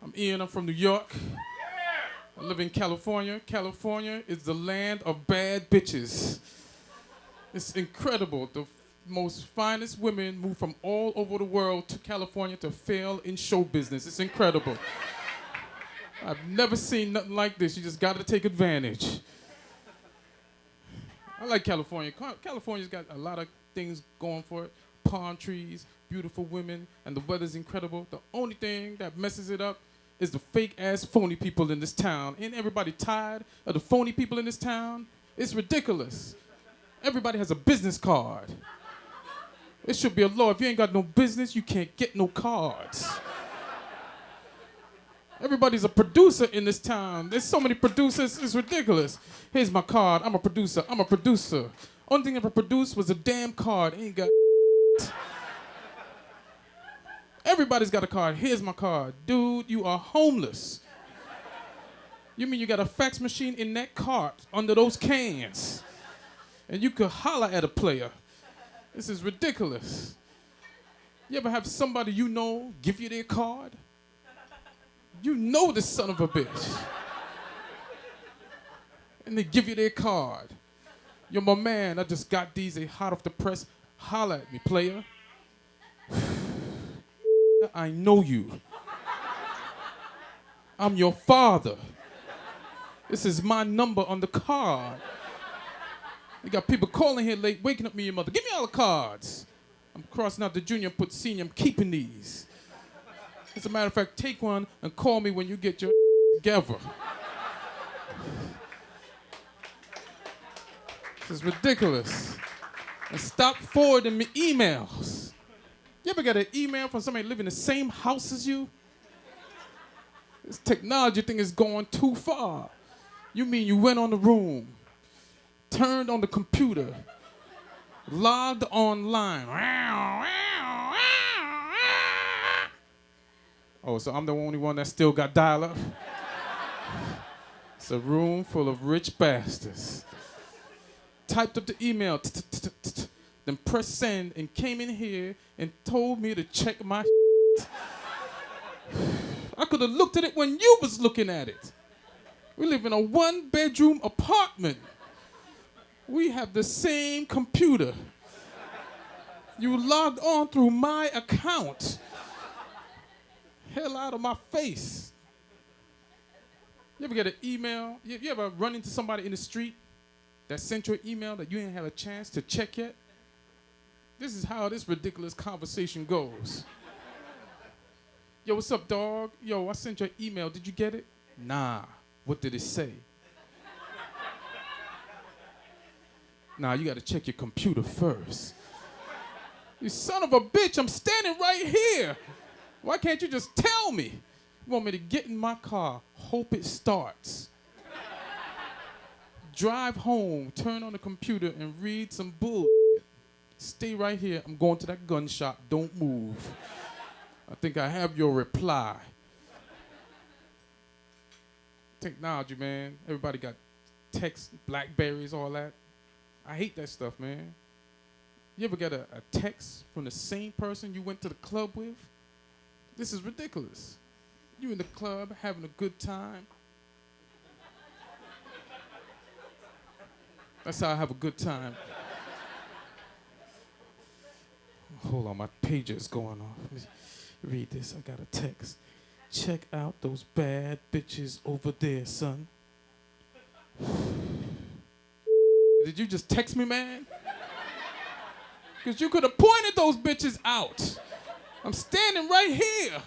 I'm Ian, I'm from New York. I live in California. California is the land of bad bitches. It's incredible. The most finest women move from all over the world to California to fail in show business. It's incredible. I've never seen nothing like this. You just got to take advantage. I like California. California's got a lot of things going for it. Palm trees, beautiful women, and the weather's incredible. The only thing that messes it up is the fake-ass phony people in this town. Ain't everybody tired of the phony people in this town? It's ridiculous. Everybody has a business card. It should be a law. If you ain't got no business, you can't get no cards. Everybody's a producer in this town. There's so many producers, it's ridiculous. Here's my card, I'm a producer, I'm a producer. Only thing I ever produced was a damn card. Ain't got Everybody's got a card. Here's my card. Dude, you are homeless. You mean you got a fax machine in that cart under those cans? And you could holler at a player. This is ridiculous. You ever have somebody you know give you their card? You know this son of a bitch. And they give you their card. Yo, my man, I just got these. They hot off the press. Holler at me, player. I know you. I'm your father. This is my number on the card. You got people calling here late, waking up me and your mother. Give me all the cards. I'm crossing out the junior, put senior. I'm keeping these. As a matter of fact, take one and call me when you get your together. This is ridiculous. And stop forwarding me emails. You ever get an email from somebody living in the same house as you? This technology thing is going too far. You mean you went on the room, turned on the computer, logged online. Oh, so I'm the only one that still got dial-up? It's a room full of rich bastards. Typed up the email, then pressed send, and came in here and told me to check my shit. I could have looked at it when you was looking at it. We live in a one-bedroom apartment. We have the same computer. You logged on through my account. Hell out of my face. You ever get an email? You ever run into somebody in the street that sent you an email that you didn't have a chance to check yet? This is how this ridiculous conversation goes. Yo, what's up, dog? Yo, I sent you an email. Did you get it? Nah. What did it say? Nah, you gotta check your computer first. You son of a bitch, I'm standing right here. Why can't you just tell me? You want me to get in my car, hope it starts. Drive home, turn on the computer, and read some bull. Stay right here. I'm going to that gun shop. Don't move. I think I have your reply. Technology, man. Everybody got text, Blackberries, all that. I hate that stuff, man. You ever get a text from the same person you went to the club with? This is ridiculous. You in the club having a good time. That's how I have a good time. Hold on, my pager is going off. Let me read this. I got a text. Check out those bad bitches over there, son. Did you just text me, man? Because you could have pointed those bitches out. I'm standing right here.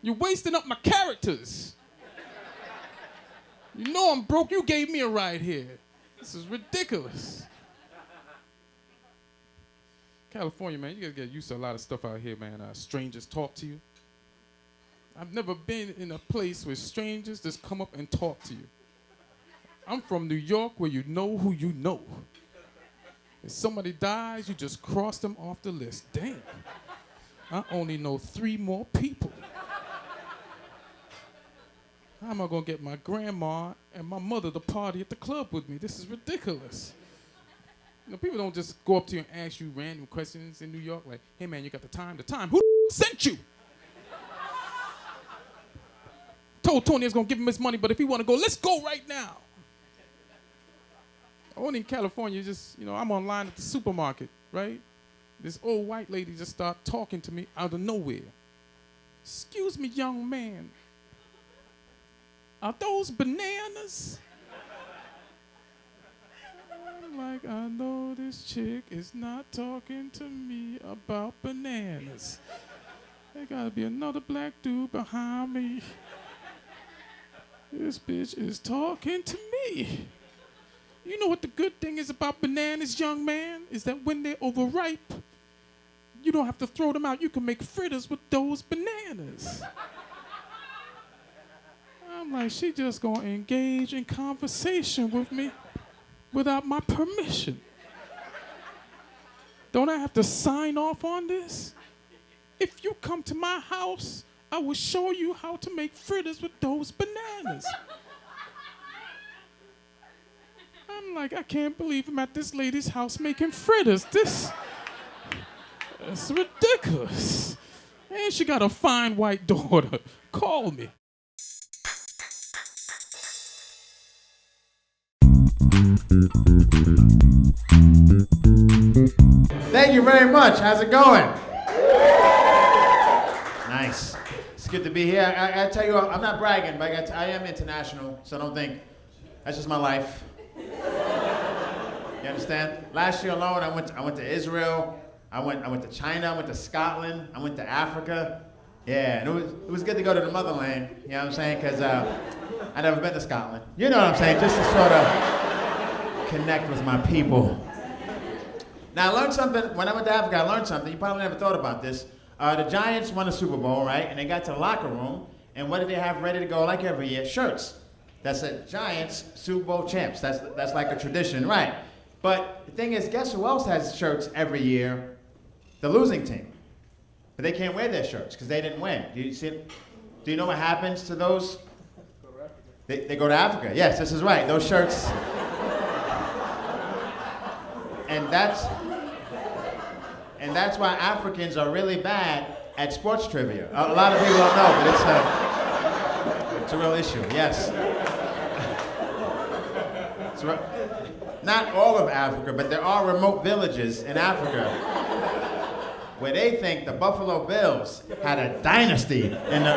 You're wasting up my characters. You know I'm broke. You gave me a ride here. This is ridiculous. California, man, you gotta get used to a lot of stuff out here, man. Strangers talk to you. I've never been in a place where strangers just come up and talk to you. I'm from New York, where you know who you know. If somebody dies, you just cross them off the list. Damn. I only know 3 more people. How am I gonna get my grandma and my mother to party at the club with me? This is ridiculous. You know, people don't just go up to you and ask you random questions in New York, like, hey man, you got the time? The time? Who sent you? told Tony I was gonna give him his money, but if he wanna go, let's go right now. Only in California, I'm online at the supermarket, right? This old white lady just started talking to me out of nowhere. Excuse me, young man. Are those bananas? I'm like, I know this chick is not talking to me about bananas. There gotta be another black dude behind me. This bitch is talking to me. You know what the good thing is about bananas, young man? Is that when they're overripe, you don't have to throw them out. You can make fritters with those bananas. I'm like, she just gonna engage in conversation with me without my permission. Don't I have to sign off on this? If you come to my house, I will show you how to make fritters with those bananas. I'm like, I can't believe I'm at this lady's house making fritters. That's ridiculous. And she got a fine white daughter. Call me. Thank you very much. How's it going? Nice. It's good to be here. I tell you, I'm not bragging, but I am international, so don't think. That's just my life. You understand? Last year alone, I went to Israel. I went to China. I went to Scotland. I went to Africa. Yeah, and it was good to go to the motherland. You know what I'm saying? Because I never been to Scotland. You know what I'm saying? Just to sort of connect with my people. Now, I learned something. When I went to Africa, I learned something. You probably never thought about this. The Giants won a Super Bowl, right? And they got to the locker room, and what did they have ready to go like every year? Shirts. That said, Giants Super Bowl champs. That's like a tradition, right? But the thing is, guess who else has shirts every year? The losing team. But they can't wear their shirts because they didn't win. Do you know what happens to those? They go to Africa. Yes, this is right. Those shirts. And that's why Africans are really bad at sports trivia. A lot of people don't know, but it's a real issue. Yes. Not all of Africa, but there are remote villages in Africa where they think the Buffalo Bills had a dynasty in the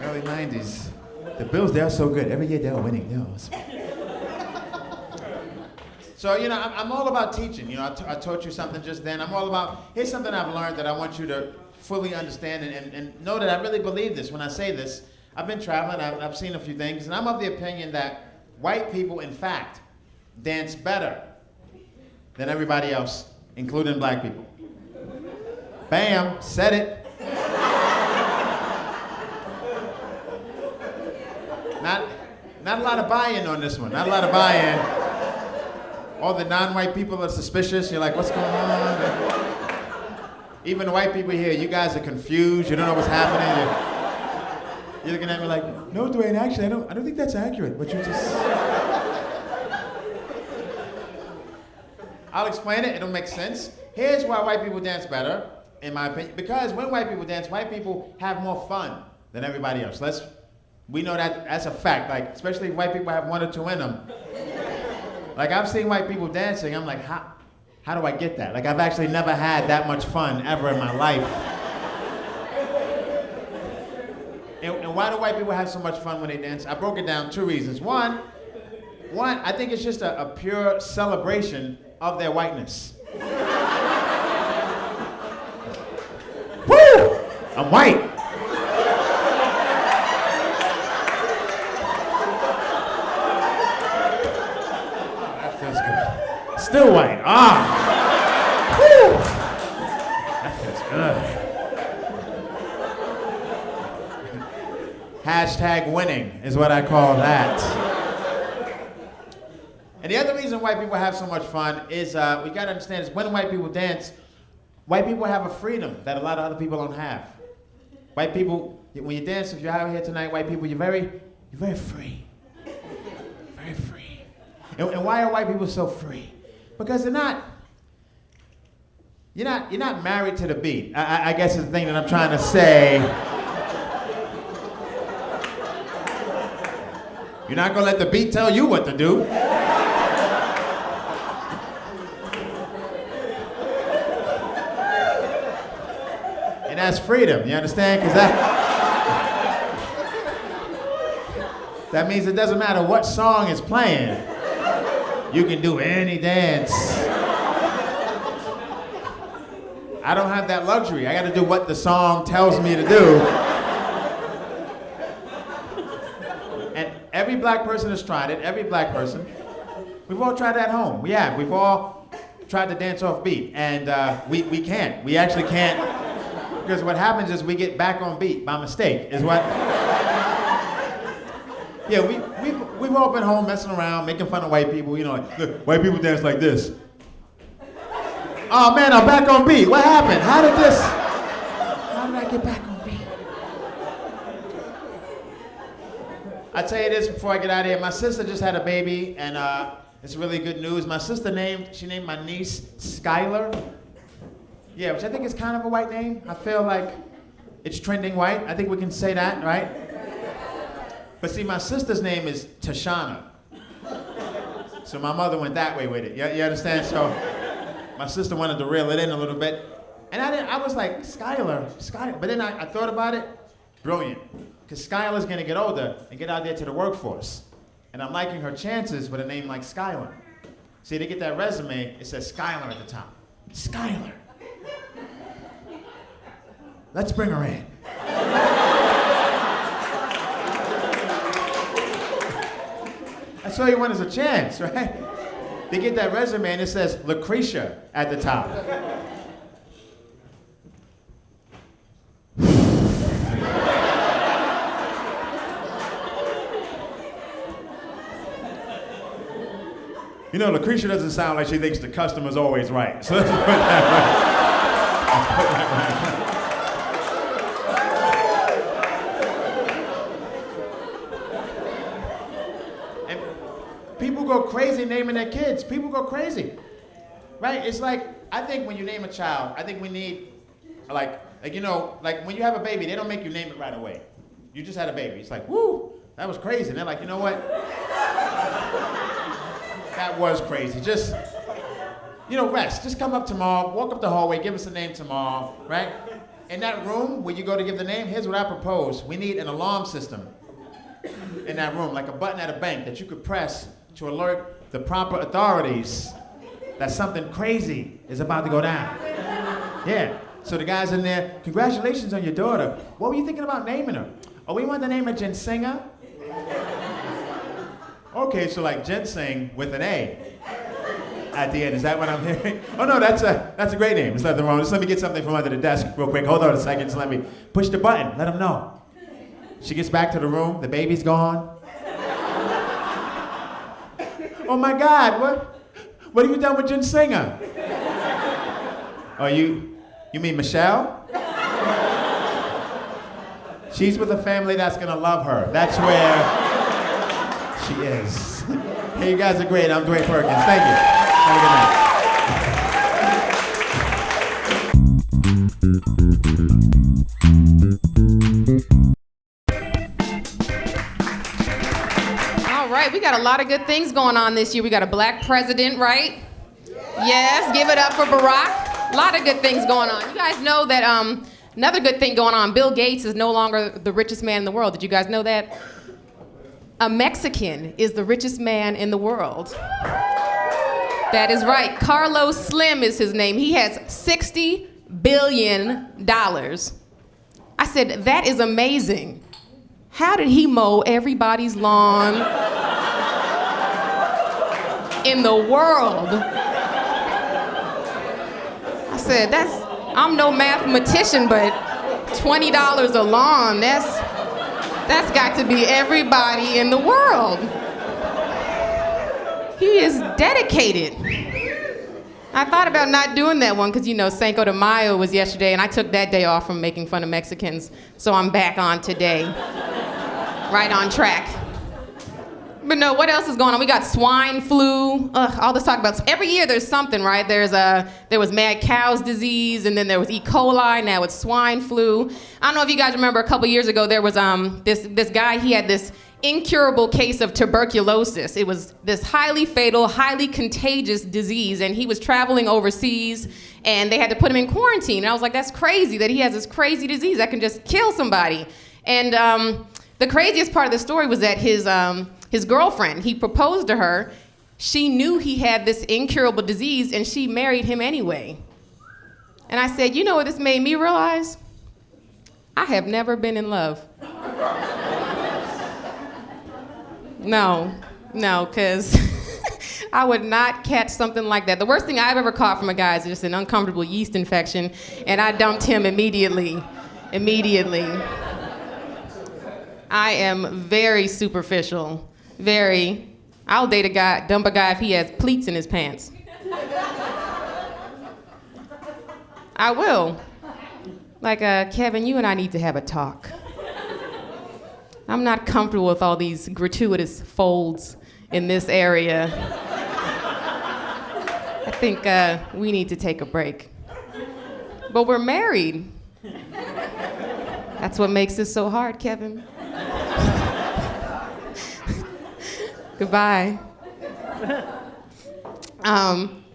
early 90s. The Bills, they're so good. Every year they're winning. So, I'm all about teaching. I taught you something just then. I'm all about, here's something I've learned that I want you to fully understand and know that I really believe this when I say this. I've been traveling, I've seen a few things, and I'm of the opinion that white people, in fact, dance better than everybody else, including black people. Bam, said it. Not a lot of buy-in on this one, not a lot of buy-in. All the non-white people are suspicious. You're like, what's going on? Even the white people here, you guys are confused. You don't know what's happening. You're looking at me like, no, Dwayne, actually, I don't think that's accurate. What you just... I'll explain it. It'll make sense. Here's why white people dance better, in my opinion. Because when white people dance, white people have more fun than everybody else. We know that's a fact. Like, especially if white people have one or two in them. Like, I've seen white people dancing. I'm like, how do I get that? Like, I've actually never had that much fun ever in my life. And why do white people have so much fun when they dance? I broke it down 2 reasons. One, I think it's just a pure celebration of their whiteness. Woo! I'm white. Still white. Woo! That feels good. Hashtag winning is what I call that. And the other reason white people have so much fun is we gotta understand is when white people dance, white people have a freedom that a lot of other people don't have. White people, when you dance, if you're out here tonight, white people, you're very free. Very free. And why are white people so free? Because you're not married to the beat. I guess is the thing that I'm trying to say. You're not gonna let the beat tell you what to do. And that's freedom, you understand? Because that means it doesn't matter what song is playing. You can do any dance. I don't have that luxury. I gotta do what the song tells me to do. And every black person has tried it, every black person. We've all tried it at home. We have. We've all tried to dance off beat. And we can't. We actually can't. Because what happens is we get back on beat by mistake, is what... Yeah, we've all been home messing around, making fun of white people. You know, like, look, white people dance like this. Oh man, I'm back on beat. What happened? How did I get back on beat? I tell you this before I get out of here. My sister just had a baby, and it's really good news. My sister named my niece Calisle. Yeah, which I think is kind of a white name. I feel like it's trending white. I think we can say that, right? But see, my sister's name is Tashana. So my mother went that way with it. You understand? So my sister wanted to reel it in a little bit. And I was like, Skylar. But then I thought about it. Brilliant. Because Skylar's going to get older and get out there to the workforce. And I'm liking her chances with a name like Skylar. See, to get that resume, it says Skylar at the top. Skylar. Let's bring her in. That's all you want is a chance, right? They get that resume and it says Lucretia at the top. You know, Lucretia doesn't sound like she thinks the customer's always right. So let's put that right. People go crazy naming their kids. People go crazy, right? It's like, I think when you name a child, I think we need, like you know, like when you have a baby, they don't make you name it right away. You just had a baby. It's like, woo, that was crazy. And they're like, you know what? That was crazy. Just, you know, rest. Just come up tomorrow, walk up the hallway, give us a name tomorrow, right? In that room where you go to give the name, here's what I propose. We need an alarm system in that room, like a button at a bank that you could press to alert the proper authorities that something crazy is about to go down. Yeah. So the guy's in there, congratulations on your daughter. What were you thinking about naming her? Oh, we want to name her Jensinger? Okay, so like ginseng with an A at the end. Is that what I'm hearing? Oh no, that's a great name. There's nothing wrong. Just let me get something from under the desk real quick. Hold on a second. Just let me push the button. Let them know. She gets back to the room. The baby's gone. Oh my God, what have you done with Jensinger? Oh, you mean Michelle? She's with a family that's gonna love her. That's where she is. Hey, you guys are great. I'm Dwayne Perkins. Thank you. Have a good night. All right, we got a lot of good things going on this year. We got a black president, right? Yes, give it up for Barack. A lot of good things going on. You guys know that another good thing going on, Bill Gates is no longer the richest man in the world. Did you guys know that? A Mexican is the richest man in the world. That is right. Carlos Slim is his name. He has $60 billion. I said, that is amazing. How did he mow everybody's lawn in the world? I said, I'm no mathematician, but $20 a lawn, that's got to be everybody in the world. He is dedicated. I thought about not doing that one because, you know, Cinco de Mayo was yesterday, and I took that day off from making fun of Mexicans, so I'm back on today. Right on track. But no, what else is going on? We got swine flu. All this talk about, every year there's something, right? There was mad cow's disease, and then there was E. coli, now it's swine flu. I don't know if you guys remember a couple years ago, there was this guy, he had this incurable case of tuberculosis. It was this highly fatal, highly contagious disease, and he was traveling overseas, and they had to put him in quarantine. And I was like, that's crazy that he has this crazy disease that can just kill somebody. And the craziest part of the story was that his girlfriend, he proposed to her. She knew he had this incurable disease, and she married him anyway. And I said, you know what this made me realize? I have never been in love. No, because I would not catch something like that. The worst thing I've ever caught from a guy is just an uncomfortable yeast infection, and I dumped him immediately. I am very superficial, very. I'll date a guy, dump a guy if he has pleats in his pants. I will. Like, Kevin, you and I need to have a talk. I'm not comfortable with all these gratuitous folds in this area. I think we need to take a break. But we're married. That's what makes this so hard, Kevin. Goodbye.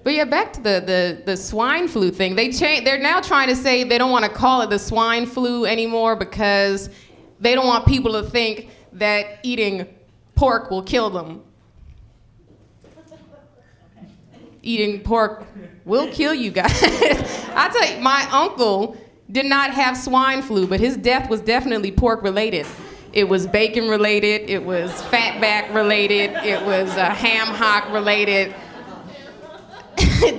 But yeah, back to the swine flu thing. They're now trying to say they don't want to call it the swine flu anymore because they don't want people to think that eating pork will kill them. Eating pork will kill you guys. I tell you, my uncle did not have swine flu, but his death was definitely pork related. It was bacon related, it was fatback related, it was ham hock related.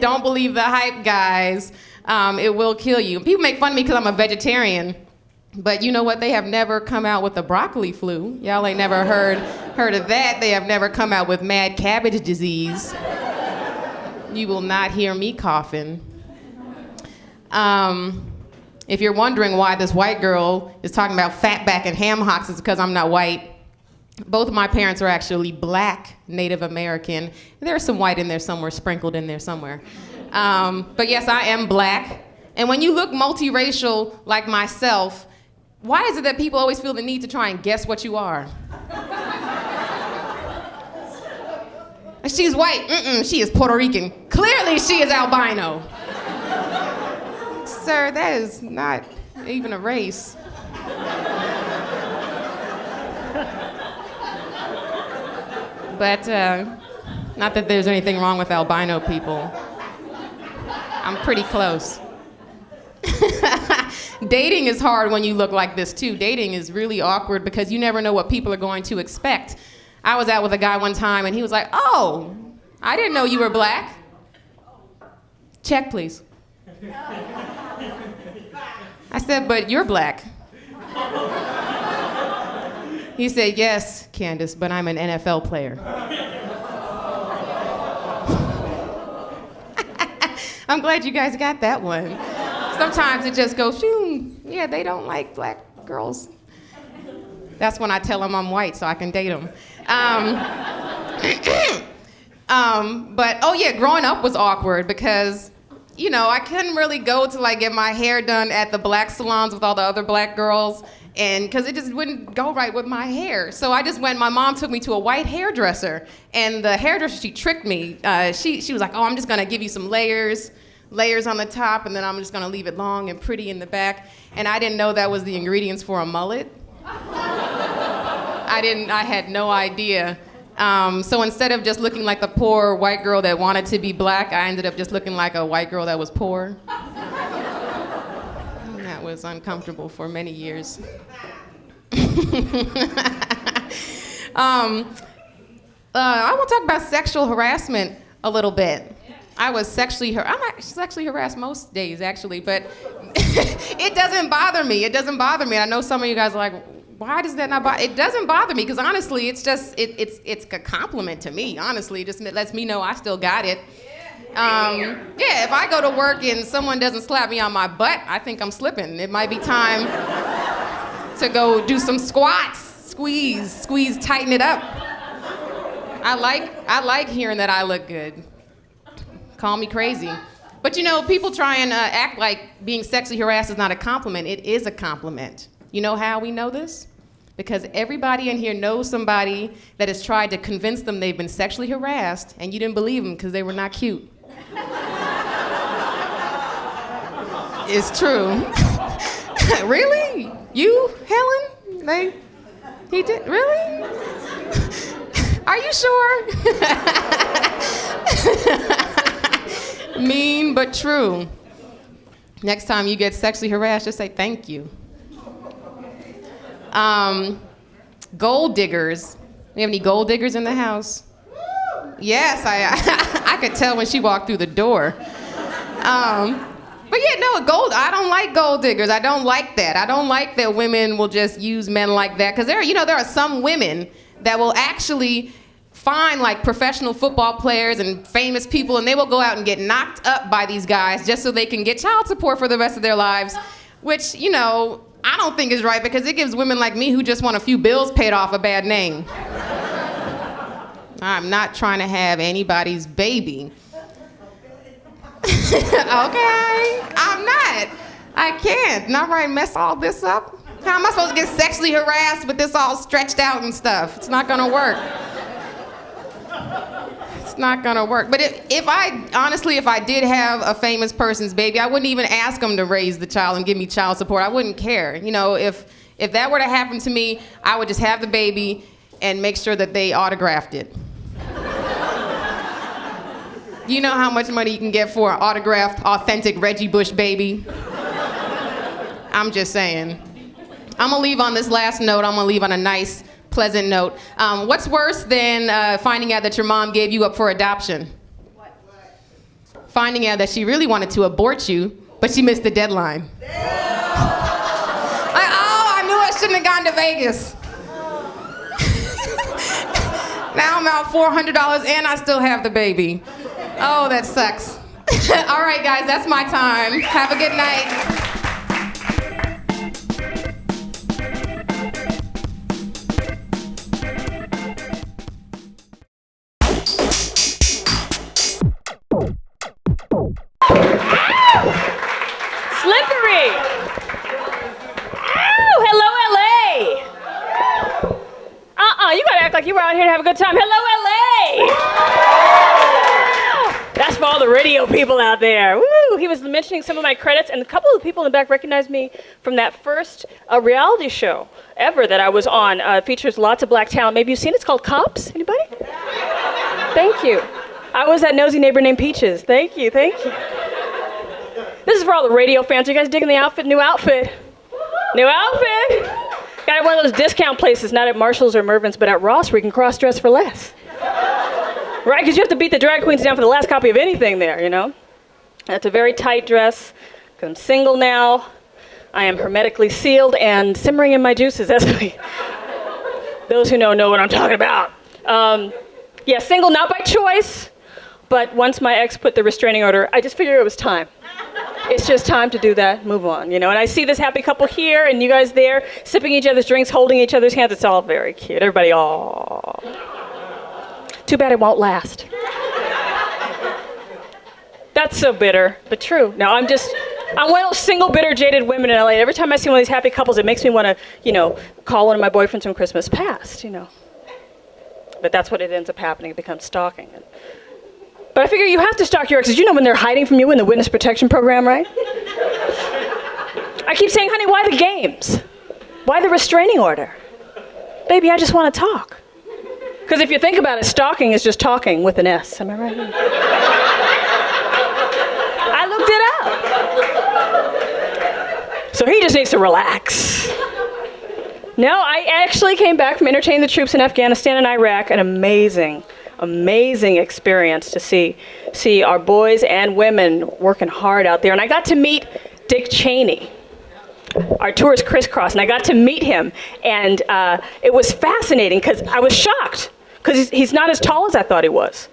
Don't believe the hype, guys. It will kill you. People make fun of me because I'm a vegetarian. But you know what? They have never come out with the broccoli flu. Y'all ain't never heard of that. They have never come out with mad cabbage disease. You will not hear me coughing. If you're wondering why this white girl is talking about fatback and ham hocks, it's because I'm not white. Both of my parents are actually black Native American. There's some white in there somewhere, sprinkled in there somewhere. But yes, I am black. And when you look multiracial like myself, why is it that people always feel the need to try and guess what you are? She's white. She is Puerto Rican. Clearly she is albino. Sir, that is not even a race. But not that there's anything wrong with albino people. I'm pretty close. Dating is hard when you look like this too. Dating is really awkward because you never know what people are going to expect. I was out with a guy one time and he was like, "Oh, I didn't know you were black." Check, please. I said, "But you're black." He said, "Yes, Candice, but I'm an NFL player." I'm glad you guys got that one. Sometimes it just goes, shoo, yeah, they don't like black girls. That's when I tell them I'm white so I can date them. But, oh yeah, growing up was awkward because, you know, I couldn't really go to like get my hair done at the black salons with all the other black girls, and because it just wouldn't go right with my hair. So I just went, my mom took me to a white hairdresser, and the hairdresser, she tricked me. She was like, "Oh, I'm just gonna give you some layers on the top, and then I'm just gonna leave it long and pretty in the back." And I didn't know that was the ingredients for a mullet. I had no idea. So instead of just looking like the poor white girl that wanted to be black, I ended up just looking like a white girl that was poor. And that was uncomfortable for many years. I want to talk about sexual harassment a little bit. I'm not sexually harassed most days, actually, but it doesn't bother me. It doesn't bother me. I know some of you guys are like, why does that not bother? It doesn't bother me because honestly, it's a compliment to me. Honestly, it just lets me know I still got it. Yeah, if I go to work and someone doesn't slap me on my butt, I think I'm slipping. It might be time to go do some squats, squeeze, tighten it up. I like hearing that I look good. Call me crazy. But you know, people try and act like being sexually harassed is not a compliment. It is a compliment. You know how we know this? because everybody in here knows somebody that has tried to convince them they've been sexually harassed, and you didn't believe them because they were not cute. It's true. Really? You, Helen? He did? Really? Are you sure? Mean but true. Next time you get sexually harassed, just say thank you. Gold diggers. We have any gold diggers in the house? Yes, I could tell when she walked through the door. But yeah, no, I don't like gold diggers. I don't like that. I don't like that women will just use men like that. Because there are some women that will actually find like professional football players and famous people, and they will go out and get knocked up by these guys just so they can get child support for the rest of their lives, which, I don't think is right because it gives women like me who just want a few bills paid off a bad name. I'm not trying to have anybody's baby. Okay, I'm not. I can't. Not right, mess all this up. How am I supposed to get sexually harassed with this all stretched out and stuff? It's not gonna work. It's not gonna work. But if I did have a famous person's baby, I wouldn't even ask them to raise the child and give me child support. I wouldn't care. If that were to happen to me, I would just have the baby and make sure that they autographed it. You know how much money you can get for an autographed, authentic Reggie Bush baby? I'm just saying. I'm gonna leave on this last note. I'm gonna leave on a nice, pleasant note. What's worse than finding out that your mom gave you up for adoption? What? Finding out that she really wanted to abort you, but she missed the deadline. I knew I shouldn't have gone to Vegas. Now I'm out $400 and I still have the baby. Oh, that sucks. All right, guys, that's my time. Have a good night. Slippery! Ow! Hello, LA! You gotta act like you were out here to have a good time. Hello, LA! That's for all the radio people out there. Woo! He was mentioning some of my credits, and a couple of people in the back recognized me from that first reality show ever that I was on. Features lots of black talent. Maybe you've seen it. It's called Cops. Anybody? Thank you. I was that nosy neighbor named Peaches. Thank you, thank you. This is for all the radio fans. Are you guys digging the outfit? New outfit. New outfit. Got one of those discount places, not at Marshall's or Mervyn's, but at Ross, where you can cross-dress for less. Right, because you have to beat the drag queens down for the last copy of anything there, That's a very tight dress, because I'm single now. I am hermetically sealed and simmering in my juices. Those who know what I'm talking about. Yeah, single, not by choice, but once my ex put the restraining order, I just figured it was time. It's just time to do that, move on, And I see this happy couple here and you guys there, sipping each other's drinks, holding each other's hands. It's all very cute. Everybody, aww. Too bad it won't last. That's so bitter, but true. No, I'm one of those single, bitter, jaded women in LA. Every time I see one of these happy couples, it makes me want to, call one of my boyfriends from Christmas past, But that's what it ends up happening. It becomes stalking. But I figure you have to stalk your exes. When they're hiding from you in the witness protection program, right? I keep saying, honey, why the games? Why the restraining order? Baby, I just want to talk. Because if you think about it, stalking is just talking with an S. Am I right? I looked it up. So he just needs to relax. No, I actually came back from entertaining the troops in Afghanistan and Iraq. An amazing, amazing experience to see our boys and women working hard out there. And I got to meet Dick Cheney. Our tours crisscrossed, and I got to meet him. And it was fascinating because I was shocked. Because he's not as tall as I thought he was.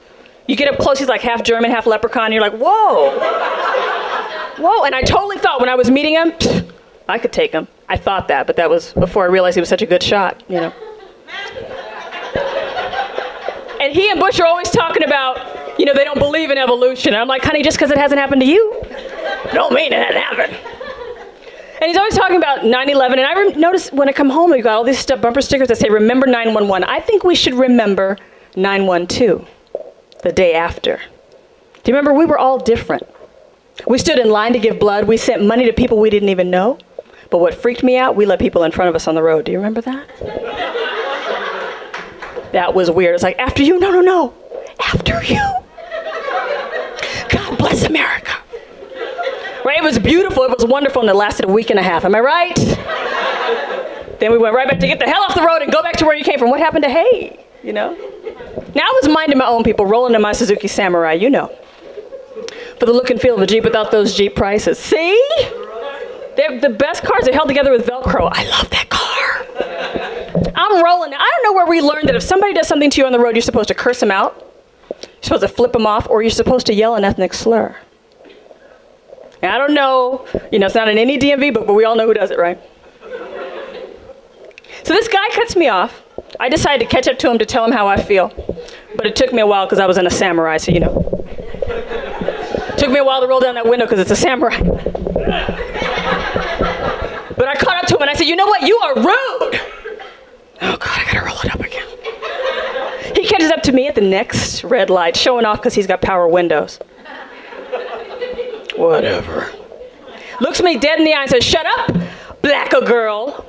You get up close, he's like half German, half leprechaun, and you're like, whoa. Whoa, and I totally thought when I was meeting him, I could take him. I thought that, but that was before I realized he was such a good shot, And he and Bush are always talking about, they don't believe in evolution. And I'm like, honey, just because it hasn't happened to you, don't mean it hasn't happened. And he's always talking about 9/11. And I notice when I come home, we've got all these bumper stickers that say, remember 9/11. I think we should remember 9/12, the day after. Do you remember? We were all different. We stood in line to give blood. We sent money to people we didn't even know. But what freaked me out, we let people in front of us on the road. Do you remember that? That was weird. It's like, after you? No. After you. God bless America. Right? It was beautiful. It was wonderful. And it lasted a week and a half. Am I right? Then we went right back to get the hell off the road and go back to where you came from. What happened to hey? You know? Now I was minding my own people, rolling in my Suzuki Samurai, you know. For the look and feel of a Jeep without those Jeep prices. See? The best cars are held together with Velcro. I love that car. I'm rolling. I don't know where we learned that if somebody does something to you on the road, you're supposed to curse them out, you're supposed to flip them off, or you're supposed to yell an ethnic slur. And I don't know, it's not in any DMV book, but we all know who does it, right? So this guy cuts me off. I decided to catch up to him to tell him how I feel. But it took me a while because I was in a Samurai, so It took me a while to roll down that window because it's a Samurai. But I caught up to him and I said, you know what? You are rude. Oh, God, I got to roll it up again. He catches up to me at the next red light, showing off because he's got power windows. Whatever. Looks me dead in the eye and says, shut up, black-a girl.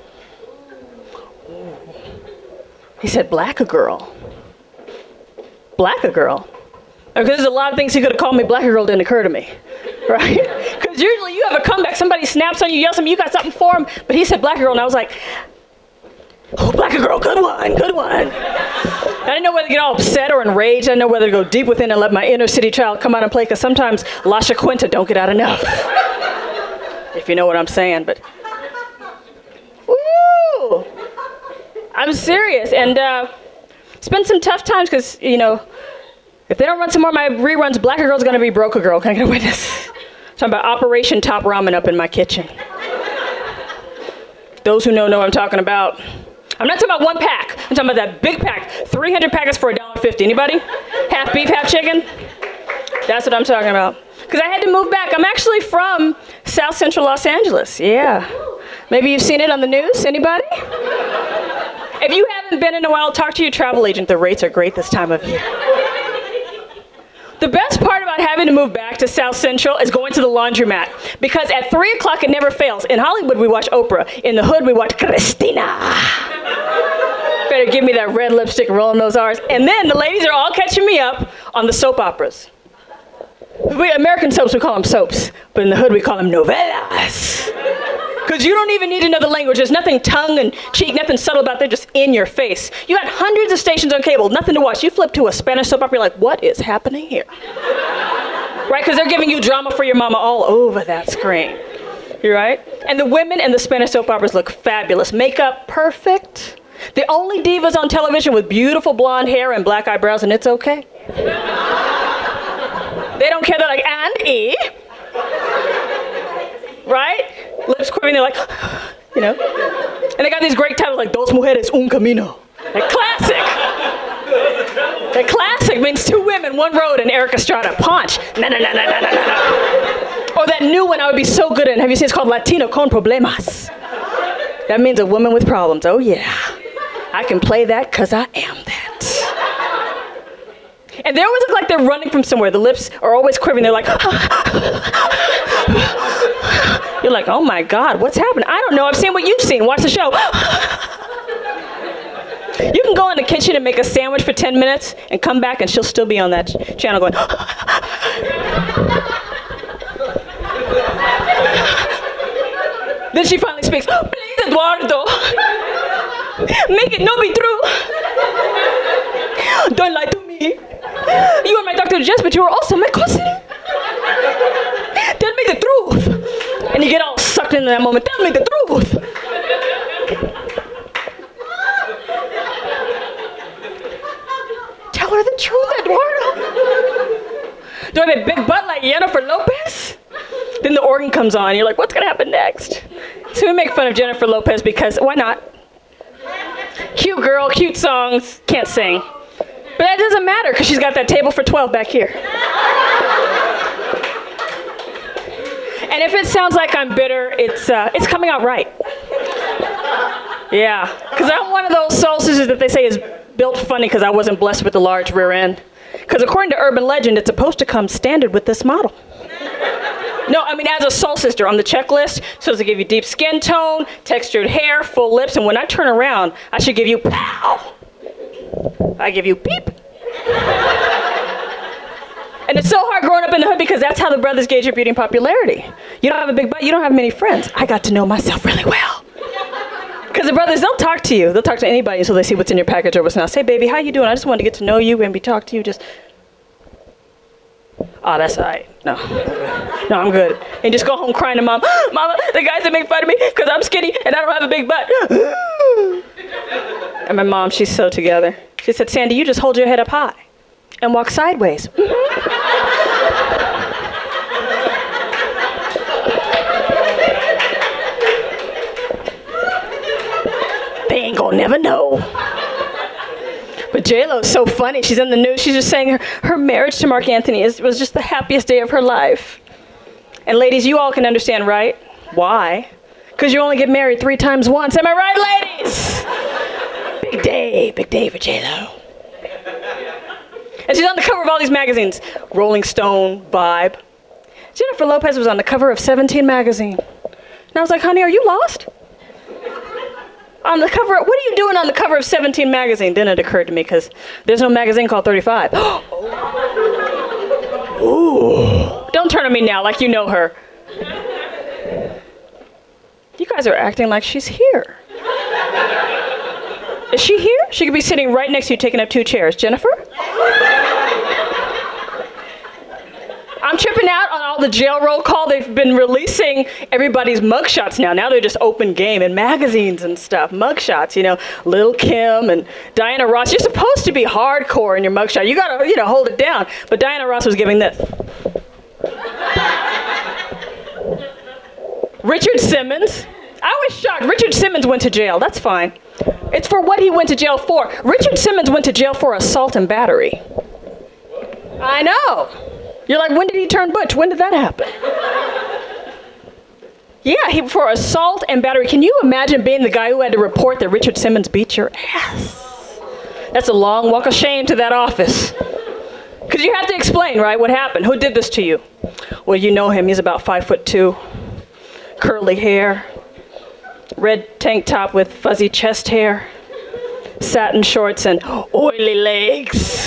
He said, black-a girl. Black-a girl. Because there's a lot of things he could have called me black-a girl didn't occur to me. Right? Because usually you have a comeback, somebody snaps on you, yells at me, you got something for him. But he said black girl, and I was like, oh, black girl, good one, good one. I didn't know whether to get all upset or enraged. I didn't know whether to go deep within and let my inner city child come out and play, because sometimes La Quinta don't get out enough. If you know what I'm saying, but. Woo! I'm serious, and it's been some tough times, because, if they don't run some more of my reruns, black girl's gonna be broke a girl. Can I get a witness? Talking about Operation Top Ramen up in my kitchen. Those who know what I'm talking about. I'm not talking about one pack. I'm talking about that big pack. 300 packets for $1.50. Anybody? Half beef, half chicken? That's what I'm talking about. Because I had to move back. I'm actually from South Central Los Angeles. Yeah. Maybe you've seen it on the news. Anybody? If you haven't been in a while, talk to your travel agent. The rates are great this time of year. The best part about having to move back to South Central is going to the laundromat. Because at 3 o'clock, it never fails. In Hollywood, we watch Oprah. In the hood, we watch Christina. Better give me that red lipstick rolling those R's. And then the ladies are all catching me up on the soap operas. American soaps, we call them soaps. But in the hood, we call them novelas. Because you don't even need to know the language. There's nothing tongue and cheek, nothing subtle about there, just in your face. You got hundreds of stations on cable, nothing to watch. You flip to a Spanish soap opera, you're like, what is happening here? Right? Because they're giving you drama for your mama all over that screen. You're right? And the women in the Spanish soap operas look fabulous. Makeup perfect. The only divas on television with beautiful blonde hair and black eyebrows, and it's okay. They don't care. They're like, and E. Right? Lips quivering, they're like, And they got these great titles like Dos Mujeres, Un Camino. Like classic. The classic means two women, one road, and Eric Estrada. Punch. Na na na na na na na. Or that new one I would be so good in. Have you seen? It's called Latino con Problemas. That means a woman with problems. Oh yeah. I can play that because I am that. And they always look like they're running from somewhere. The lips are always quivering. They're like, you're like, oh my God, what's happening? I don't know. I've seen what you've seen. Watch the show. You can go in the kitchen and make a sandwich for 10 minutes and come back and she'll still be on that channel going. Then she finally speaks, please, Eduardo. Make it no be true. Don't lie to me. You are my Dr. Jess, but you are also my cousin. Tell me the truth. And you get all sucked into that moment. Tell me the truth. Tell her the truth, Eduardo. Do I have a big butt like Jennifer Lopez? Then the organ comes on. You're like, what's going to happen next? So we make fun of Jennifer Lopez because why not? Cute girl, cute songs, can't sing. But that doesn't matter because she's got that table for 12 back here. And if it sounds like I'm bitter, it's coming out right. Yeah, because I'm one of those soul sisters that they say is built funny because I wasn't blessed with a large rear end. Because according to urban legend, it's supposed to come standard with this model. No, I mean, as a soul sister on the checklist, it's supposed to give you deep skin tone, textured hair, full lips, and when I turn around, I should give you pow. I give you beep. And it's so hard growing up in the hood because that's how the brothers gauge your beauty and popularity. You don't have a big butt, you don't have many friends. I got to know myself really well. Because the brothers don't talk to you. They'll talk to anybody until they see what's in your package or what's not. Say, baby, how you doing? I just wanted to get to know you and be talk to you. Just, oh, that's all right. No, I'm good. And just go home crying to mom. Mama, the guys that make fun of me because I'm skinny and I don't have a big butt. And my mom, she's so together. She said, Sandy, you just hold your head up high and walk sideways. They ain't gonna never know. But J-Lo's so funny. She's in the news. She's just saying her marriage to Mark Anthony was just the happiest day of her life. And ladies, you all can understand, right? Why? Because you only get married 3 times once. Am I right, ladies? Big day for J-Lo. And she's on the cover of all these magazines. Rolling Stone, Vibe. Jennifer Lopez was on the cover of 17 magazine. And I was like, honey, are you lost? On the cover, what are you doing on the cover of 17 magazine? Then it occurred to me, because there's no magazine called 35. Ooh. Don't turn on me now like you know her. You guys are acting like she's here. Is she here? She could be sitting right next to you taking up 2 chairs. Jennifer? I'm tripping out on all the jail roll call. They've been releasing everybody's mugshots now. Now they're just open game in magazines and stuff. Mugshots, you know, Lil' Kim and Diana Ross. You're supposed to be hardcore in your mugshot. You gotta, hold it down. But Diana Ross was giving this. Richard Simmons. I was shocked. Richard Simmons went to jail. That's fine. It's for what he went to jail for. Richard Simmons went to jail for assault and battery. I know. You're like, when did he turn butch? When did that happen? Yeah, for assault and battery. Can you imagine being the guy who had to report that Richard Simmons beat your ass? That's a long walk of shame to that office. Because you have to explain, right, what happened. Who did this to you? Well, you know him. He's about 5'2", curly hair, red tank top with fuzzy chest hair, satin shorts, and oily legs.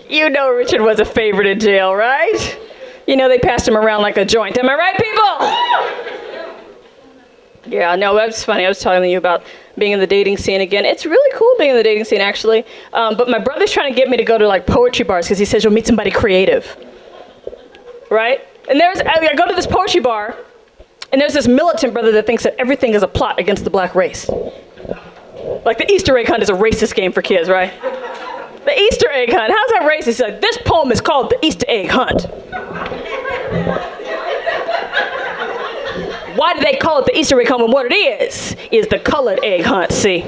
You know Richard was a favorite in jail, right? You know they passed him around like a joint. Am I right, people? Yeah, no, that's funny. I was telling you about being in the dating scene again. It's really cool being in the dating scene, actually. But my brother's trying to get me to go to like poetry bars because he says you'll meet somebody creative, right? And I go to this poetry bar, and there's this militant brother that thinks that everything is a plot against the black race. Like the Easter egg hunt is a racist game for kids, right? The Easter egg hunt. How's that racist? He's like, this poem is called The Easter Egg Hunt. Why do they call it the Easter egg hunt when what it is the colored egg hunt, see?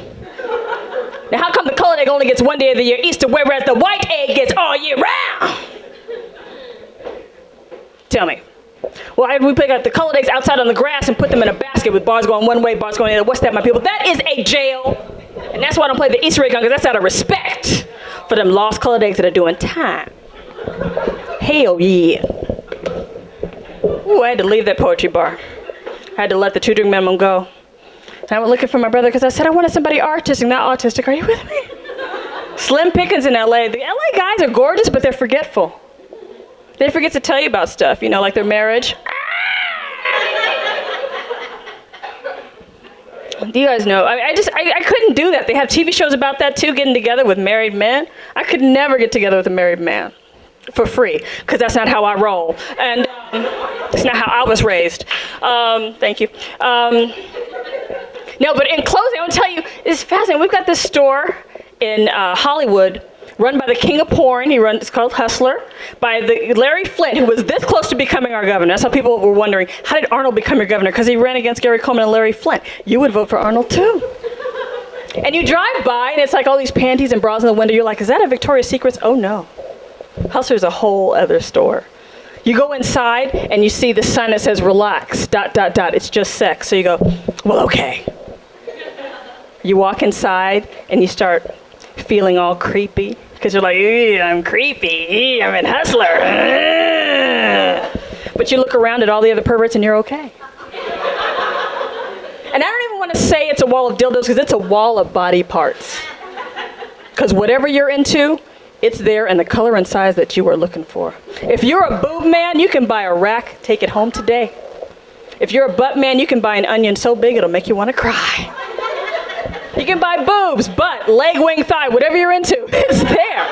Now how come the colored egg only gets one day of the year, Easter, whereas the white egg gets all year round? Tell me. Well, we pick up the colored eggs outside on the grass and put them in a basket with bars going one way, bars going the other. What's that, my people? That is a jail. And that's why I don't play the Easter egg hunt, because that's out of respect for them lost colored eggs that are doing time. Hell yeah. Ooh, I had to leave that poetry bar. I had to let the 2-drink minimum go. And I went looking for my brother because I said I wanted somebody artistic, not autistic. Are you with me? Slim pickings in LA. The LA guys are gorgeous, but they're forgetful. They forget to tell you about stuff, like their marriage. Do you guys know? I couldn't do that. They have TV shows about that too, getting together with married men. I could never get together with a married man for free, because that's not how I roll. And it's not how I was raised. Thank you. No, but in closing, I want to tell you, it's fascinating. We've got this store in Hollywood run by the king of porn. It's called Hustler, by Larry Flint, who was this close to becoming our governor. That's how people were wondering, how did Arnold become your governor? Because he ran against Gary Coleman and Larry Flint. You would vote for Arnold too. And you drive by, and it's like all these panties and bras in the window. You're like, is that a Victoria's Secrets? Oh no. Hustler's a whole other store. You go inside and you see the sign that says relax, ... It's just sex. So you go, well, okay. You walk inside and you start feeling all creepy because you're like, I'm creepy, I'm a hustler. But you look around at all the other perverts and you're okay. And I don't even want to say it's a wall of dildos because it's a wall of body parts. Because whatever you're into, it's there in the color and size that you are looking for. If you're a boob man, you can buy a rack, take it home today. If you're a butt man, you can buy an onion so big it'll make you want to cry. You can buy boobs, butt, leg, wing, thigh, whatever you're into, it's there.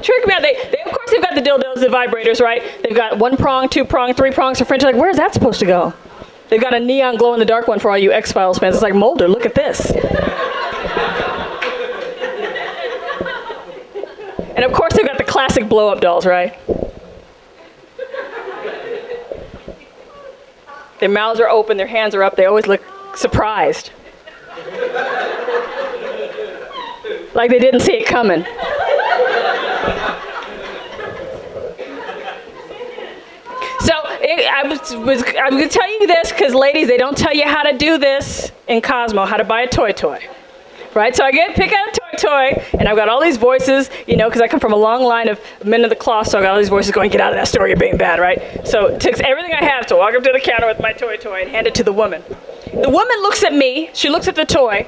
Trick me out. They of course, they've got the dildos, the vibrators, right? They've got 1 prong, 2 prong, 3 prongs for French. You're like, where's that supposed to go? They've got a neon glow-in-the-dark one for all you X-Files fans. It's like, Mulder, look at this. And of course, they've got the classic blow-up dolls, right? Their mouths are open, their hands are up. They always look surprised. Like they didn't see it coming. I'm going to tell you this because, ladies, they don't tell you how to do this in Cosmo, how to buy a toy, right? So I pick out a toy, and I've got all these voices, because I come from a long line of men of the cloth, so I've got all these voices going, get out of that store, you're being bad, right? So it takes everything I have to walk up to the counter with my toy and hand it to the woman. The woman looks at me, she looks at the toy,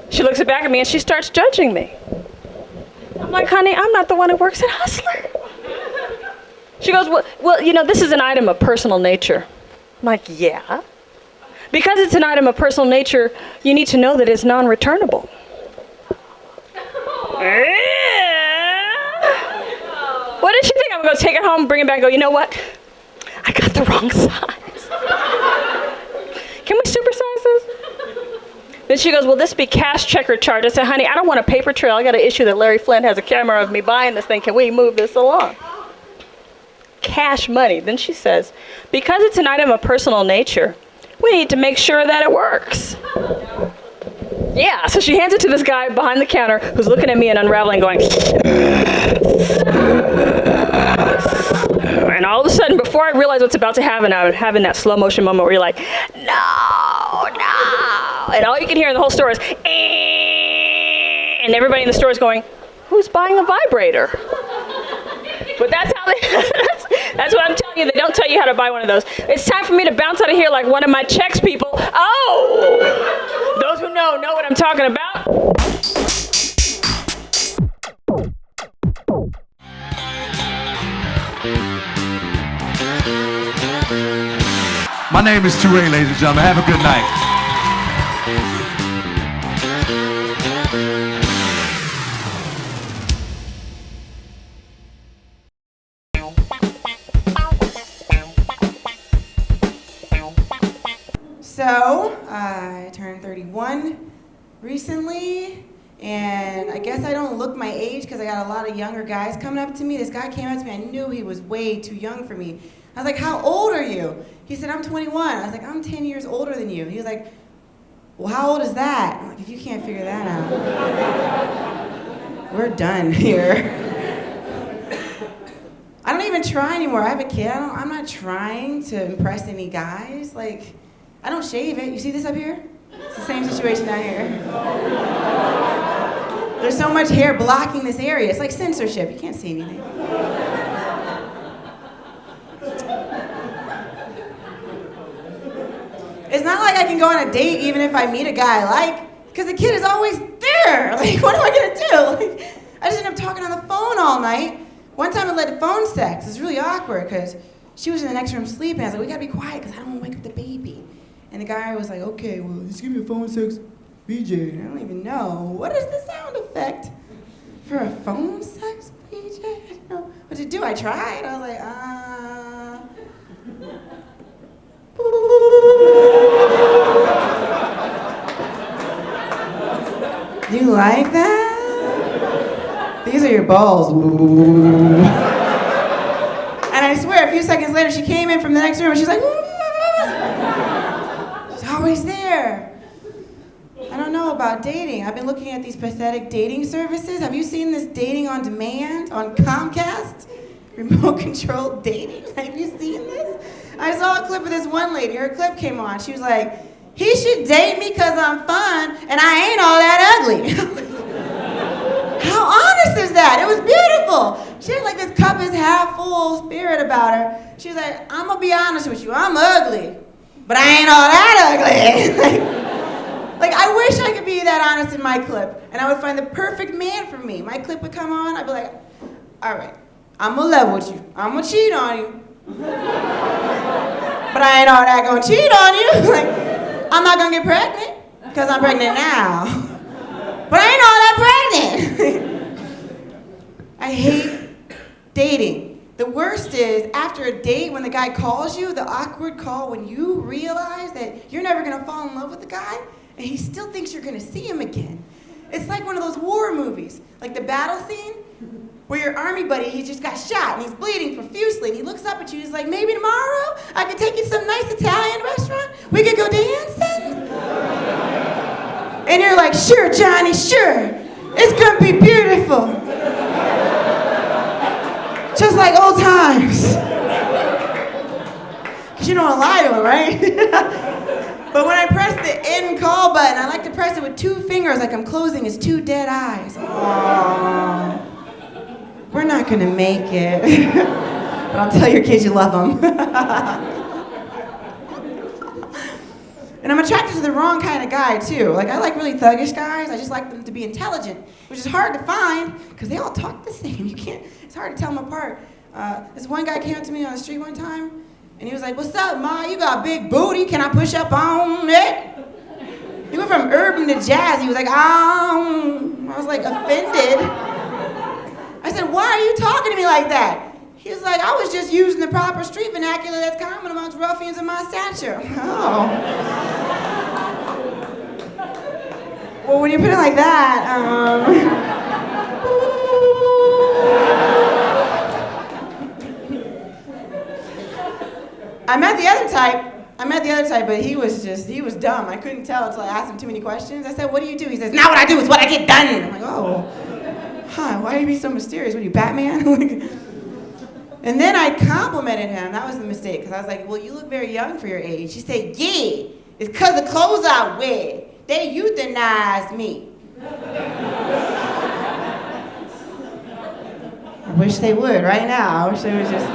she looks back at me, and she starts judging me. I'm like, honey, I'm not the one who works at Hustler. She goes, well, this is an item of personal nature. I'm like, yeah. Because it's an item of personal nature, you need to know that it's non-returnable. What did she think? I'm going to take it home, bring it back, and go, you know what? I got the wrong size. Can we supersize this? Then she goes, will this be cash, check, or charge? I said, honey, I don't want a paper trail. I got to issue that Larry Flint has a camera of me buying this thing. Can we move this along? Cash money. Then she says, because it's an item of personal nature, we need to make sure that it works. Yeah, so she hands it to this guy behind the counter who's looking at me and unraveling, going, and all of a sudden, before I realize what's about to happen, I'm having that slow motion moment where you're like, no, and all you can hear in the whole store is, and everybody in the store is going, who's buying a vibrator? But that's how that's what I'm telling you. They don't tell you how to buy one of those. It's time for me to bounce out of here like one of my checks people. Oh! Those who know what I'm talking about. My name is Turae, ladies and gentlemen. Have a good night. So, I turned 31 recently, and I guess I don't look my age because I got a lot of younger guys coming up to me. This guy came up to me, I knew he was way too young for me. I was like, how old are you? He said, I'm 21. I was like, I'm 10 years older than you. He was like, well, how old is that? I'm like, if you can't figure that out, we're done here. I don't even try anymore. I have a kid. I'm not trying to impress any guys. Like, I don't shave it. You see this up here? It's the same situation down here. There's so much hair blocking this area. It's like censorship. You can't see anything. It's not like I can go on a date even if I meet a guy I like, because the kid is always there. Like, what am I gonna do? Like, I just end up talking on the phone all night. One time it led to phone sex. It was really awkward because she was in the next room sleeping. I was like, we gotta be quiet because I don't want to wake up the baby. And the guy was like, okay, well, just give me a phone sex BJ. And I don't even know. What is the sound effect for a phone sex BJ? I didn't know what to do. I tried. I was like, Do you like that? These are your balls. And I swear, a few seconds later, she came in from the next room and she's like, she's always there. I don't know about dating. I've been looking at these pathetic dating services. Have you seen this dating on demand on Comcast? remote control dating. Have you seen this? I saw a clip of this one lady. Her clip came on. She was like, he should date me because I'm fun and I ain't all that ugly. How honest is that? It was beautiful. She had like this cup is half full spirit about her. She was like, I'm gonna be honest with you, I'm ugly, but I ain't all that ugly. like I wish I could be that honest in my clip and I would find the perfect man for me. My clip would come on, I'd be like, all right, I'm gonna level with you. I'm gonna cheat on you. But I ain't all that gonna cheat on you. like, I'm not gonna get pregnant, because I'm pregnant now. But I ain't all that pregnant. I hate dating. The worst is after a date when the guy calls you, the awkward call when you realize that you're never gonna fall in love with the guy and he still thinks you're gonna see him again. It's like one of those war movies, like the battle scene where your army buddy, he just got shot and he's bleeding profusely and he looks up at you, he's like, maybe tomorrow I could take you to some nice Italian restaurant? We could go dancing? And you're like, sure, Johnny, sure. It's gonna be beautiful. Just like old times. Because you don't want to lie to him, right? But when I press the end call button, I like to press it with 2 fingers like I'm closing his 2 dead eyes. Aww. We're not gonna make it. But I'll tell your kids you love them. And I'm attracted to the wrong kind of guy, too. Like, I like really thuggish guys. I just like them to be intelligent, which is hard to find, because they all talk the same. It's hard to tell them apart. This one guy came up to me on the street one time, and he was like, what's up, Ma? You got a big booty. Can I push up on it? He went from urban to jazz. He was like, I was like, offended. I said, why are you talking to me like that? He was like, I was just using the proper street vernacular that's common amongst ruffians of my stature. Oh. Well, when you put it like that, I met the other type, but he was dumb. I couldn't tell until I asked him too many questions. I said, what do you do? He says, not what I do, it's what I get done. I'm like, oh, why are you being so mysterious? What are you, Batman? And then I complimented him. That was the mistake, because I was like, well, you look very young for your age. He said, yeah, it's because the clothes I wear. They euthanized me. I wish they would right now. I wish they would just...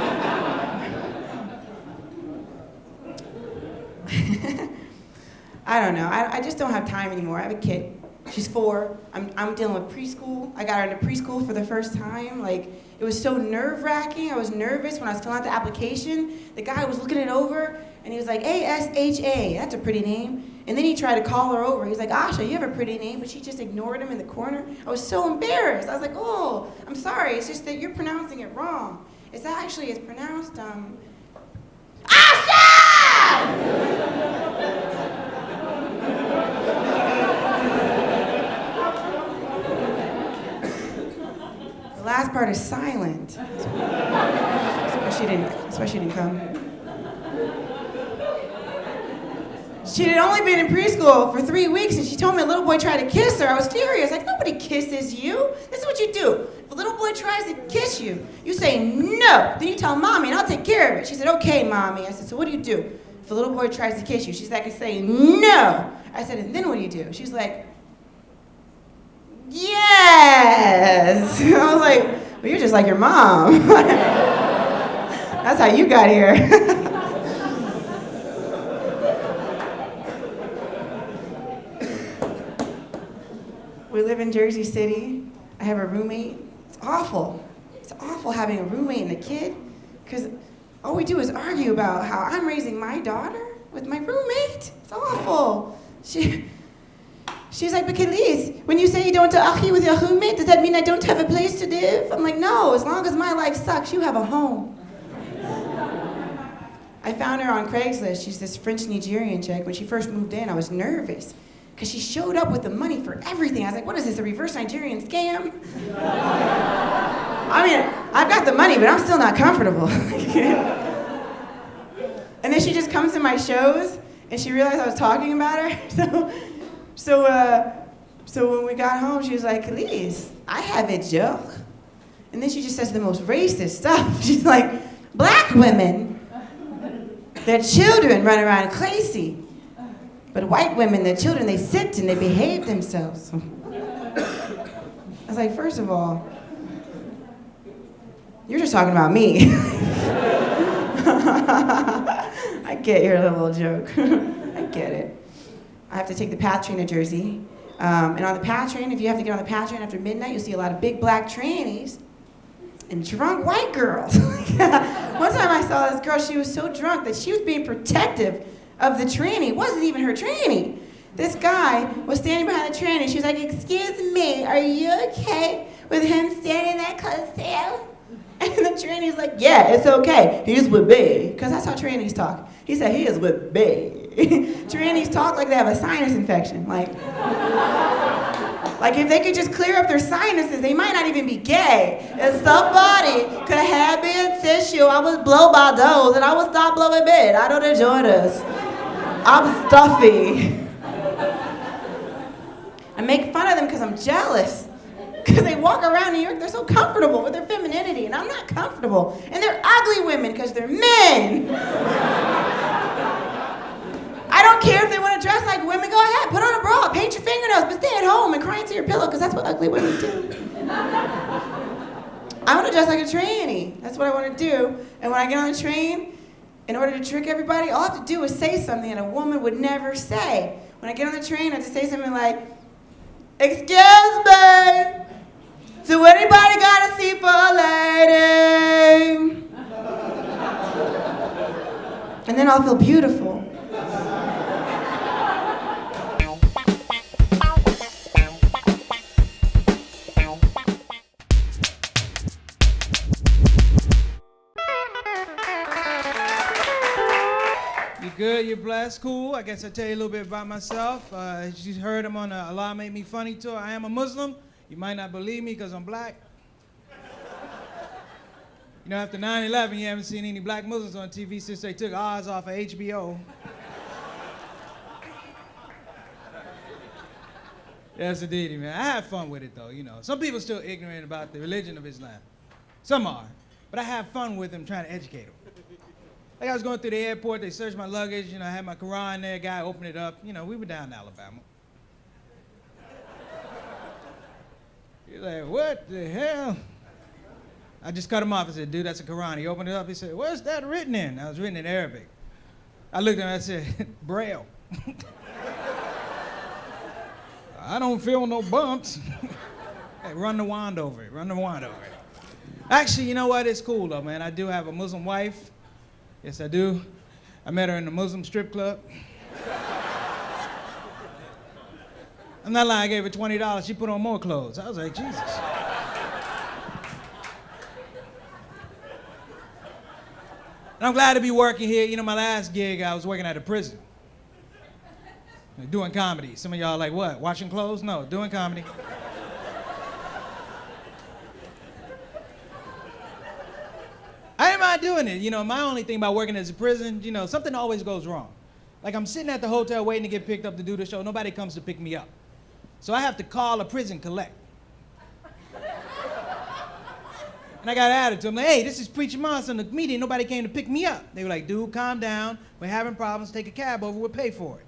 I don't know. I just don't have time anymore. I have a kid. She's 4. I'm dealing with preschool. I got her into preschool for the first time. Like, it was so nerve-wracking. I was nervous when I was filling out the application. The guy was looking it over, and he was like, A-S-H-A. That's a pretty name. And then he tried to call her over. He was like, Asha, you have a pretty name, but she just ignored him in the corner. I was so embarrassed. I was like, oh, I'm sorry. It's just that you're pronouncing it wrong. It's pronounced, Asha! The last part is silent. That's why she didn't come. She had only been in preschool for 3 weeks, and she told me a little boy tried to kiss her. I was furious. Like, nobody kisses you. This is what you do. If a little boy tries to kiss you, you say no. Then you tell Mommy, and I'll take care of it. She said, okay, Mommy. I said, so what do you do? If a little boy tries to kiss you, she's like, I say no. I said, and then what do you do? She's like, yes. I was like, well, you're just like your mom. That's how you got here. We live in Jersey City. I have a roommate. It's awful. It's awful having a roommate and a kid, because all we do is argue about how I'm raising my daughter with my roommate. It's awful. She's like, but Calisle, when you say you don't argue with your roommate, does that mean I don't have a place to live? I'm like, no, as long as my life sucks, you have a home. I found her on Craigslist. She's this French Nigerian chick. When she first moved in, I was nervous, because she showed up with the money for everything. I was like, what is this, a reverse Nigerian scam? I mean, I've got the money, but I'm still not comfortable. And then she just comes to my shows, and she realized I was talking about her. So when we got home, she was like, Calisle, I have a joke. And then she just says the most racist stuff. She's like, black women, their children run around crazy. But white women, their children, they sit and they behave themselves. I was like, first of all, you're just talking about me. I get your little joke. I get it. I have to take the PATH train to Jersey. And on the PATH train, if you have to get on the PATH train after midnight, you'll see a lot of big black trannies and drunk white girls. One time I saw this girl, she was so drunk that she was being protective of the tranny. It wasn't even her tranny. This guy was standing behind the tranny. She was like, excuse me, are you okay with him standing that close to you? And the tranny's like, yeah, it's okay. He's with me. Because that's how trannies talk. He said, he is with me. Trannies talk like they have a sinus infection. Like if they could just clear up their sinuses, they might not even be gay. If somebody could have me in tissue, I would blow my nose and I would stop blowing men. I don't enjoy this. I'm stuffy. I make fun of them because I'm jealous. Because they walk around New York, they're so comfortable with their femininity, and I'm not comfortable. And they're ugly women because they're men. I don't care if they want to dress like women, go ahead, put on a bra, paint your fingernails, but stay at home and cry into your pillow because that's what ugly women do. I want to dress like a tranny. That's what I want to do. And when I get on the train, in order to trick everybody, all I have to do is say something that a woman would never say. When I get on the train, I just say something like, excuse me. So anybody got a seat for a lady? And then I'll feel beautiful. You good? You blessed? Cool. I guess I'll tell you a little bit about myself. As you heard, I'm on a Allah Made Me Funny tour. I am a Muslim. You might not believe me because I'm black. You know, after 9/11, you haven't seen any black Muslims on TV since they took Oz off of HBO. Yes, indeed, man. I have fun with it, though, you know. Some people are still ignorant about the religion of Islam. Some are. But I have fun with them, trying to educate them. Like I was going through the airport, they searched my luggage, you know, I had my Quran there, guy opened it up. You know, we were down in Alabama. He's like, what the hell? I just cut him off and said, dude, that's a Quran. He opened it up, he said, what's that written in? I was written in Arabic. I looked at him and I said, Braille. I don't feel no bumps. Hey, run the wand over it, run the wand over it. Actually, you know what? It's cool though, man. I do have a Muslim wife. Yes, I do. I met her in a Muslim strip club. I'm not lying, I gave her $20. She put on more clothes. I was like, Jesus. And I'm glad to be working here. You know, my last gig, I was working at a prison. Doing comedy. Some of y'all are like, what, washing clothes? No, doing comedy. I didn't mind doing it. You know, my only thing about working as a prison, you know, something always goes wrong. Like I'm sitting at the hotel waiting to get picked up to do the show. Nobody comes to pick me up. So I have to call a prison collect. And I got added to them, like, hey, this is Preacher Monster, the comedian. Nobody came to pick me up. They were like, dude, calm down. We're having problems. Take a cab over. We'll pay for it.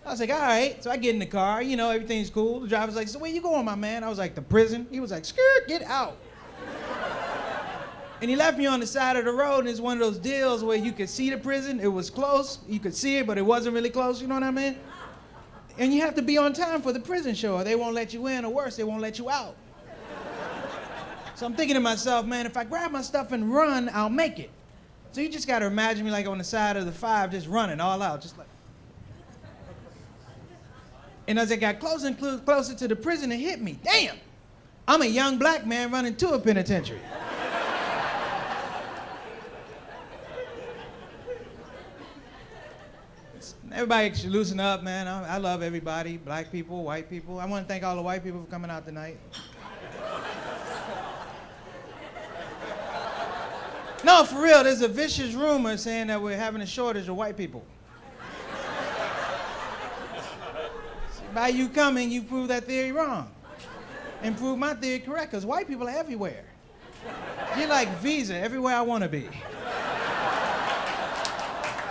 I was like, all right. So I get in the car. You know, everything's cool. The driver's like, so where you going, my man? I was like, the prison. He was like, skirt, get out. And he left me on the side of the road, and it's one of those deals where you could see the prison. It was close. You could see it, but it wasn't really close. You know what I mean? And you have to be on time for the prison show, or they won't let you in, or worse, they won't let you out. So I'm thinking to myself, man, if I grab my stuff and run, I'll make it. So you just got to imagine me like on the side of the 5, just running all out, just like. And as I got closer and closer to the prison, it hit me. Damn, I'm a young black man running to a penitentiary. Everybody should loosen up, man. I love everybody, black people, white people. I want to thank all the white people for coming out tonight. No, for real, there's a vicious rumor saying that we're having a shortage of white people. See, by you coming, you prove that theory wrong. And prove my theory correct, because white people are everywhere. You're like Visa, everywhere I want to be.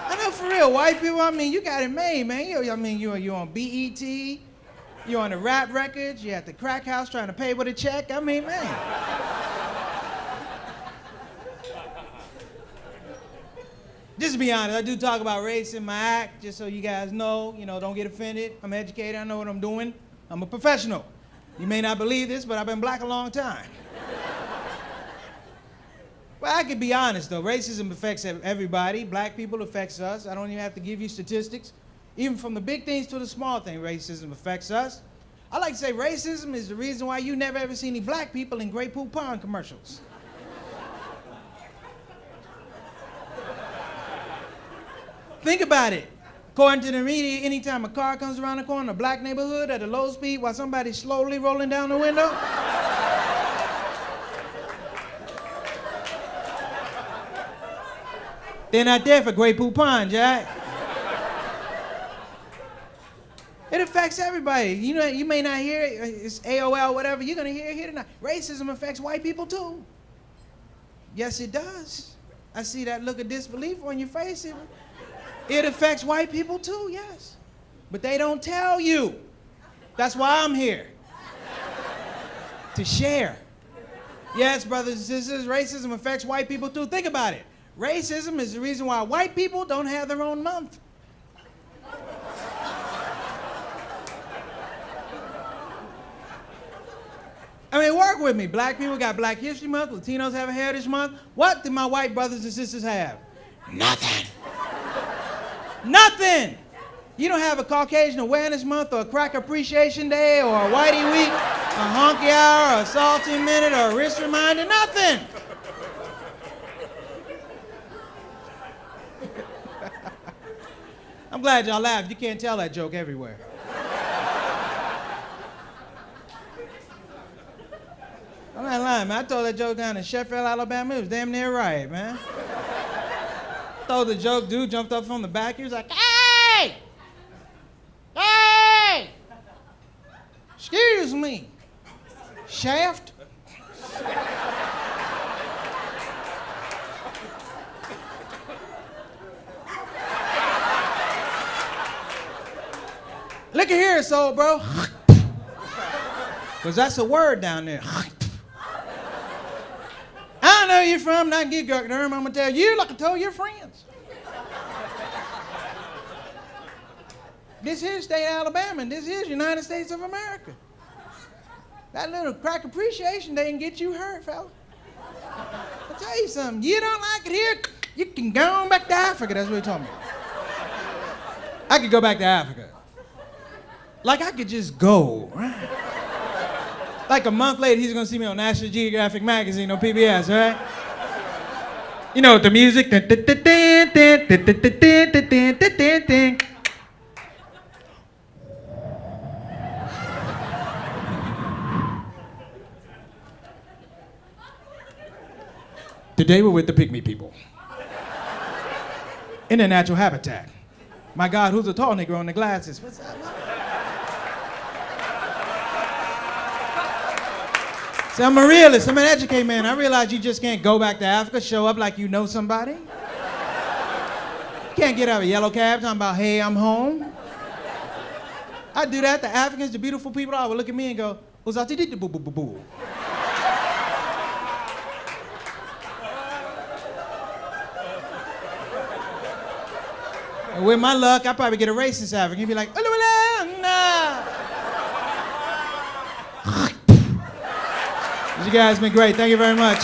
I know for real, white people, I mean, you got it made, man. You're on BET, you're on the rap records, you're at the crack house trying to pay with a check. I mean, man. Just to be honest, I do talk about race in my act, just so you guys know, don't get offended. I'm educated, I know what I'm doing. I'm a professional. You may not believe this, but I've been black a long time. Well, I can be honest, though. Racism affects everybody. Black people affects us. I don't even have to give you statistics. Even from the big things to the small things, racism affects us. I like to say racism is the reason why you never ever see any black people in Grey Pool Pond commercials. Think about it. According to the media, anytime a car comes around the corner in a black neighborhood at a low speed while somebody's slowly rolling down the window, they're not there for Grey Pool Pond, Jack. It affects everybody. You may not hear it. It's AOL, whatever. You're going to hear it here tonight. Racism affects white people, too. Yes, it does. I see that look of disbelief on your face. It affects white people too, yes. But they don't tell you. That's why I'm here. To share. Yes, brothers and sisters, racism affects white people too. Think about it. Racism is the reason why white people don't have their own month. I mean, work with me. Black people got Black History Month, Latinos have a Heritage Month. What do my white brothers and sisters have? Nothing. Nothing! You don't have a Caucasian Awareness Month or a Crack Appreciation Day or a Whitey Week, a Honky Hour or a Salty Minute or a Wrist Reminder, nothing! I'm glad y'all laughed. You can't tell that joke everywhere. I'm not lying, man. I told that joke down in Sheffield, Alabama. It was damn near right, man. Told the joke, dude jumped up from the back. He was like, hey! Hey! Excuse me. Shaft? Look at here, soul, bro. Because that's a word down there. I know you're from, not get I'm gonna tell you like I told your friends. This is state of Alabama, and this is United States of America. That little Crack Appreciation Day can get you hurt, fella. I'll tell you something, you don't like it here, you can go on back to Africa, that's what he told me. I could go back to Africa. Like I could just go, right? Like a month later, he's gonna see me on National Geographic magazine on PBS, right? You know, the music. Today we're with the pygmy people. In their natural habitat. My God, who's the tall nigga on the glasses? What's that? See, I'm a realist, I'm an educated man. I realize you just can't go back to Africa, show up like you know somebody. You can't get out of a yellow cab talking about, hey, I'm home. I do that, the Africans, the beautiful people, all would look at me and go, boo-boo-boo-boo. And with my luck, I'd probably get a racist African. He'd be like, you guys have been great. Thank you very much.